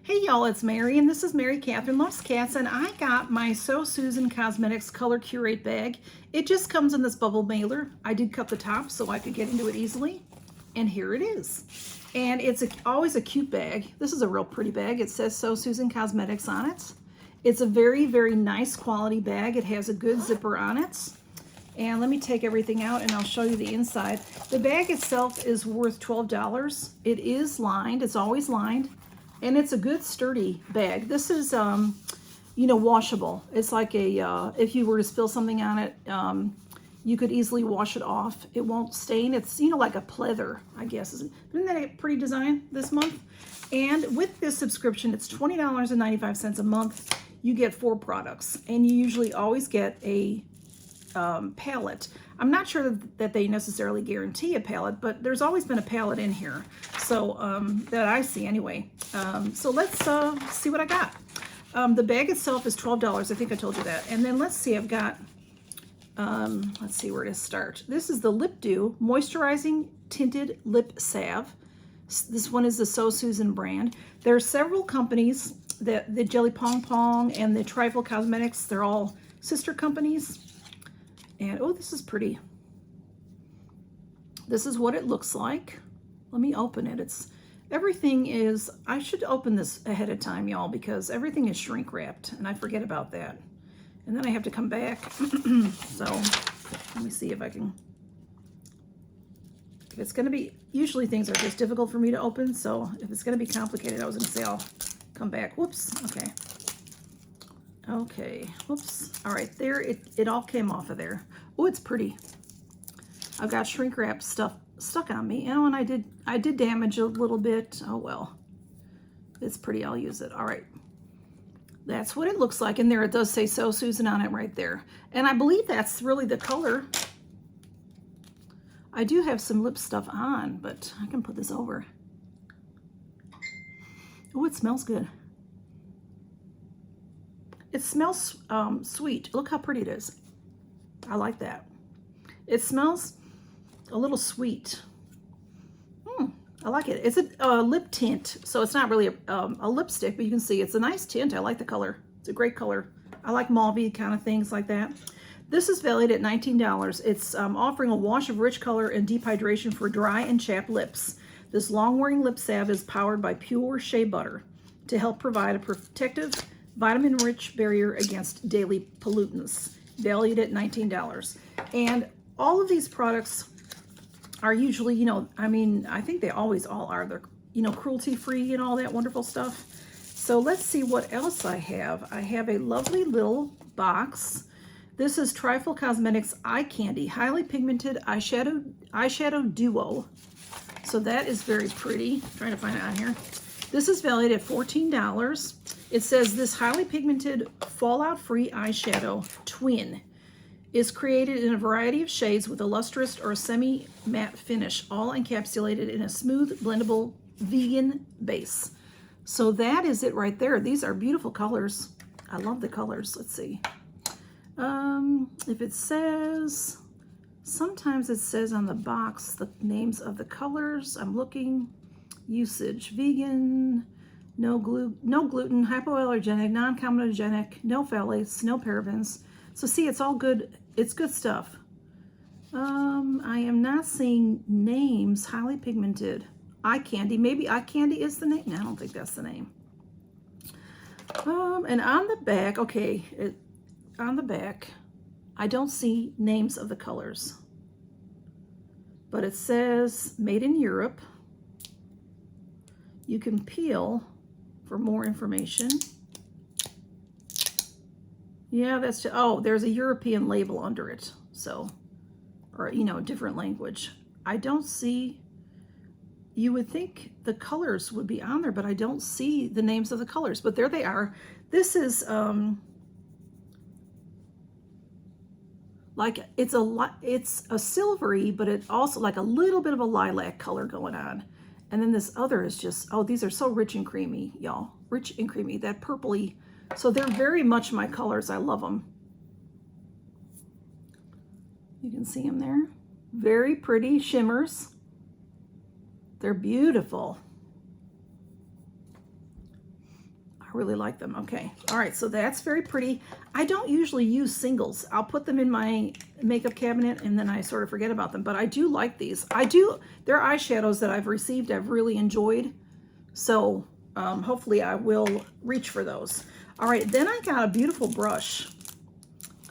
Hey y'all, it's Mary, and this is Mary Catherine Loves Cats, and I got my So Susan Cosmetics Color Curate bag. It just comes in this bubble mailer. I did cut the top so I could get into it easily, and here it is. And it's always a cute bag. This is a real pretty bag. It says So Susan Cosmetics on it. It's a very, very nice quality bag. It has a good zipper on it. And let me take everything out and I'll show you the inside. The bag itself is worth $12. It is lined. It's always lined. And it's a good sturdy bag. This is, washable. It's like a, if you were to spill something on it, you could easily wash it off. It won't stain. It's, like a pleather, I guess. Isn't that a pretty design this month? And with this subscription, it's $20.95 a month. You get 4 products. And you usually always get a palette. I'm not sure that they necessarily guarantee a palette, but there's always been a palette in here. So that I see anyway. So let's see what I got. The bag itself is $12. I think I told you that. And then let's see, I've got, let's see where to start. This is the Lip Dew Moisturizing Tinted Lip Salve. This one is the So Susan brand. There are several companies, the JellyPom and the Trifle Cosmetics, they're all sister companies. And oh, this is pretty. This is what it looks like. Let me open it. Everything is, I should open this ahead of time, y'all, because everything is shrink wrapped and I forget about that. And then I have to come back. So let me see if I can, if it's gonna be, usually things are just difficult for me to open. So if it's gonna be complicated, I was gonna say I'll come back. Whoops, okay. Okay, whoops. All right, there, it all came off of there. Oh, it's pretty. I've got shrink wrap stuff stuck on me. And I did damage a little bit. Oh well, it's pretty. I'll use it. All right, that's what it looks like. And there it does say So Susan on it right there. And I believe that's really the color. I do have some lip stuff on, but I can put this over. Oh, it smells good. It smells sweet. Look how pretty it is. I like that. It smells a little sweet. I like it. It's a lip tint, so it's not really a lipstick, but you can see it's a nice tint. I like the color. It's a great color. I like mauve kind of things like that. This is valued at $19. It's offering a wash of rich color and deep hydration for dry and chapped lips. This long-wearing lip salve is powered by pure shea butter to help provide a protective, vitamin-rich barrier against daily pollutants, valued at $19. And all of these products are usually, I think they always all are. They're, cruelty-free and all that wonderful stuff. So let's see what else I have. I have a lovely little box. This is Trifle Cosmetics Eye Candy, highly pigmented eyeshadow duo. So that is very pretty. I'm trying to find it on here. This is valued at $14. It says this highly pigmented fallout-free eyeshadow twin is created in a variety of shades with a lustrous or a semi-matte finish, all encapsulated in a smooth, blendable, vegan base. So that is it right there. These are beautiful colors. I love the colors. Let's see. If it says, sometimes it says on the box the names of the colors. I'm looking. Usage: vegan, no gluten, hypoallergenic, non-comedogenic, no phthalates, no parabens. So see, it's all good. It's good stuff. I am not seeing names. Highly pigmented eye candy. Maybe eye candy is the name. No, I don't think that's the name. And on the back, okay, on the back, I don't see names of the colors, but it says made in Europe. You can peel for more information. Yeah, that's just, oh, there's a European label under it. So, or, different language. I don't see, you would think the colors would be on there, but I don't see the names of the colors, but there they are. This is, like, it's a silvery, but it also like a little bit of a lilac color going on. And then this other is just, oh, these are so rich and creamy, y'all. Rich and creamy, that purpley. So they're very much my colors. I love them. You can see them there. Very pretty shimmers. They're beautiful. I really like them. Okay. All right. So that's very pretty. I don't usually use singles. I'll put them in my makeup cabinet and then I sort of forget about them. But I do like these. They're eyeshadows that I've received, I've really enjoyed. So hopefully I will reach for those. All right. Then I got a beautiful brush.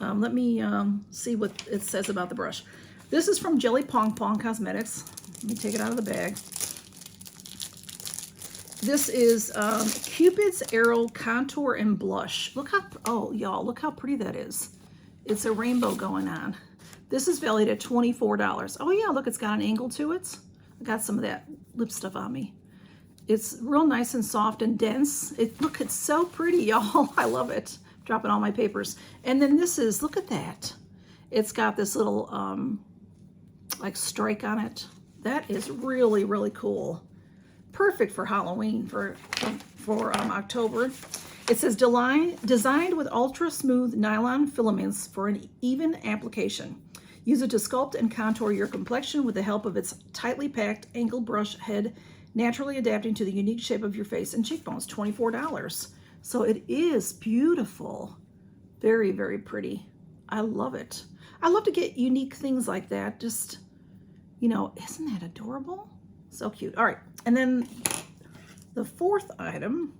Let me see what it says about the brush. This is from JellyPom Cosmetics. Let me take it out of the bag. This is Cupid's Arrow Contour and Blush. Look how, oh, y'all, look how pretty that is. It's a rainbow going on. This is valued at $24. Oh, yeah, look, it's got an angle to it. I got some of that lip stuff on me. It's real nice and soft and dense. Look, it's so pretty, y'all. I love it. Dropping all my papers. And then this is, look at that. It's got this little, like, strike on it. That is really, really cool. Perfect for Halloween, for October. It says designed with ultra smooth nylon filaments for an even application. Use it to sculpt and contour your complexion with the help of its tightly packed angled brush head, naturally adapting to the unique shape of your face and cheekbones. $24. So it is beautiful. Very, very pretty. I love it. I love to get unique things like that. Just, you know, isn't that adorable? So cute. All right. And then the fourth item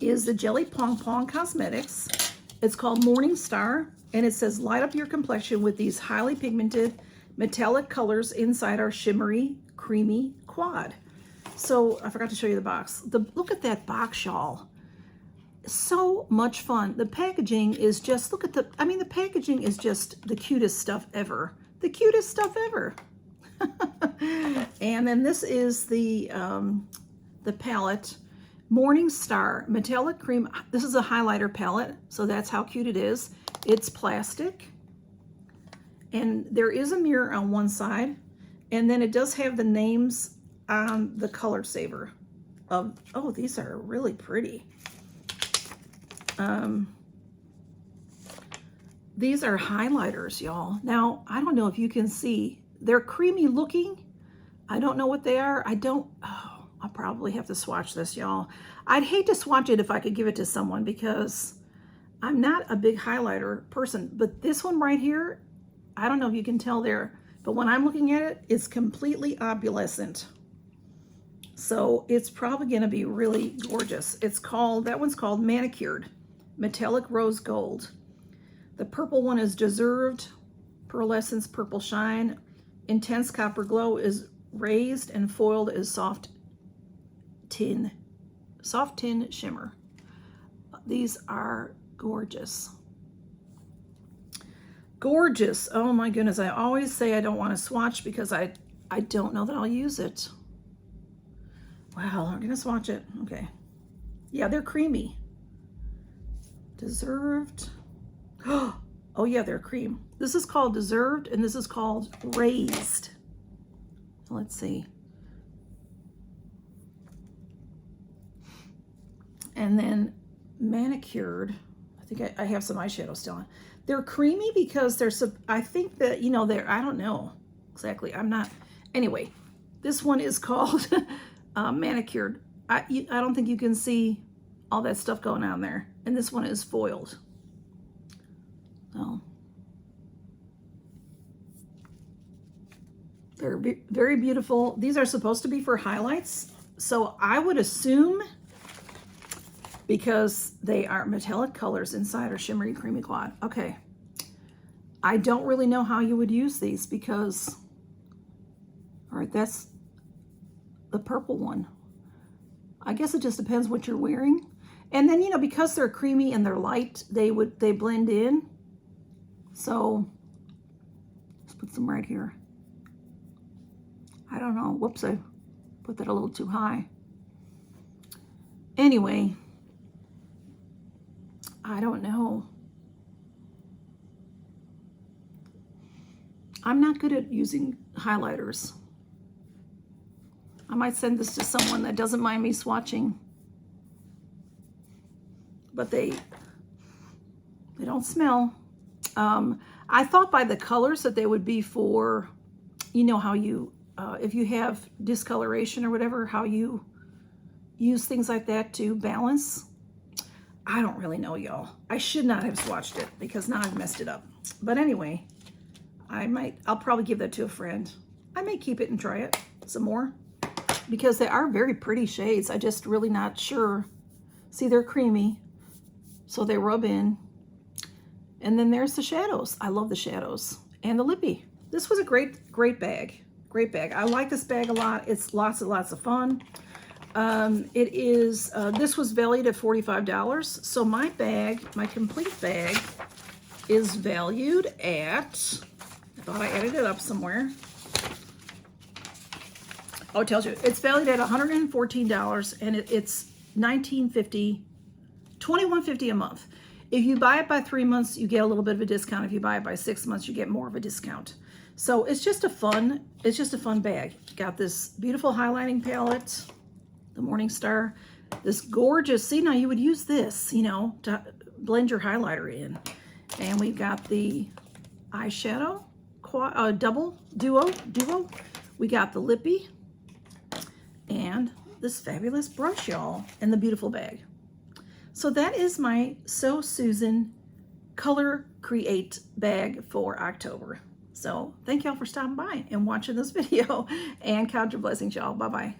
is the JellyPom Cosmetics. It's called Morning Star, and it says light up your complexion with these highly pigmented metallic colors inside our shimmery, creamy quad. So I forgot to show you the box. Look at that box, y'all. So much fun. The packaging is just, look at the packaging is just the cutest stuff ever. The cutest stuff ever. And then this is the palette, Morning Star Metallic Cream. This is a highlighter palette, so that's how cute it is. It's plastic, and there is a mirror on one side, and then it does have the names on the color saver. Oh, these are really pretty. These are highlighters, y'all. Now, I don't know if you can see. They're creamy looking. I don't know what they are. I'll probably have to swatch this, y'all. I'd hate to swatch it if I could give it to someone because I'm not a big highlighter person. But this one right here, I don't know if you can tell there, but when I'm looking at it, it's completely opalescent. So it's probably going to be really gorgeous. That one's called Manicured Metallic Rose Gold. The purple one is Deserved Pearlescence Purple Shine. Intense Copper Glow is raised and foiled as soft tin shimmer. These are gorgeous. Gorgeous. Oh my goodness. I always say I don't want to swatch because I don't know that I'll use it. Wow, I'm gonna swatch it. Okay. Yeah, they're creamy. Deserved. Oh yeah, they're cream. This is called Deserved and this is called Raised. Let's see. And then Manicured. I think I have some eyeshadow still on. They're creamy because I think that, you know, I don't know exactly. Anyway, this one is called Manicured. I don't think you can see all that stuff going on there. And this one is foiled. So they're very beautiful. These are supposed to be for highlights. So I would assume, because they are metallic colors inside our shimmery creamy quad. Okay. I don't really know how you would use these because, all right, that's the purple one. I guess it just depends what you're wearing. And then, you know, because they're creamy and they're light, they blend in. So let's put some right here. I don't know. Whoops, I put that a little too high. Anyway, I don't know. I'm not good at using highlighters. I might send this to someone that doesn't mind me swatching. But they don't smell. I thought by the colors that they would be for, you know, how you, if you have discoloration or whatever, how you use things like that to balance. I don't really know, y'all. I should not have swatched it because now I've messed it up. But anyway, I'll probably give that to a friend. I may keep it and try it some more because they are very pretty shades. I just really not sure. See, they're creamy, so they rub in. And then there's the shadows. I love the shadows and the lippy. This was a great bag. Great bag. I like this bag a lot. It's lots and lots of fun. It is, this was valued at $45. So my bag, my complete bag, is valued at, I thought I added it up somewhere. Oh, it tells you. It's valued at $114 and it's $19.50, $21.50 a month. If you buy it by 3 months, you get a little bit of a discount. If you buy it by 6 months, you get more of a discount. So it's just a fun bag. Got this beautiful highlighting palette, the Morningstar, this gorgeous, see, now you would use this, you know, to blend your highlighter in. And we've got the eyeshadow, duo. We got the lippy and this fabulous brush, y'all, and the beautiful bag. So that is my So Susan Color Create bag for October. So thank y'all for stopping by and watching this video, and count your blessings, y'all. Bye-bye.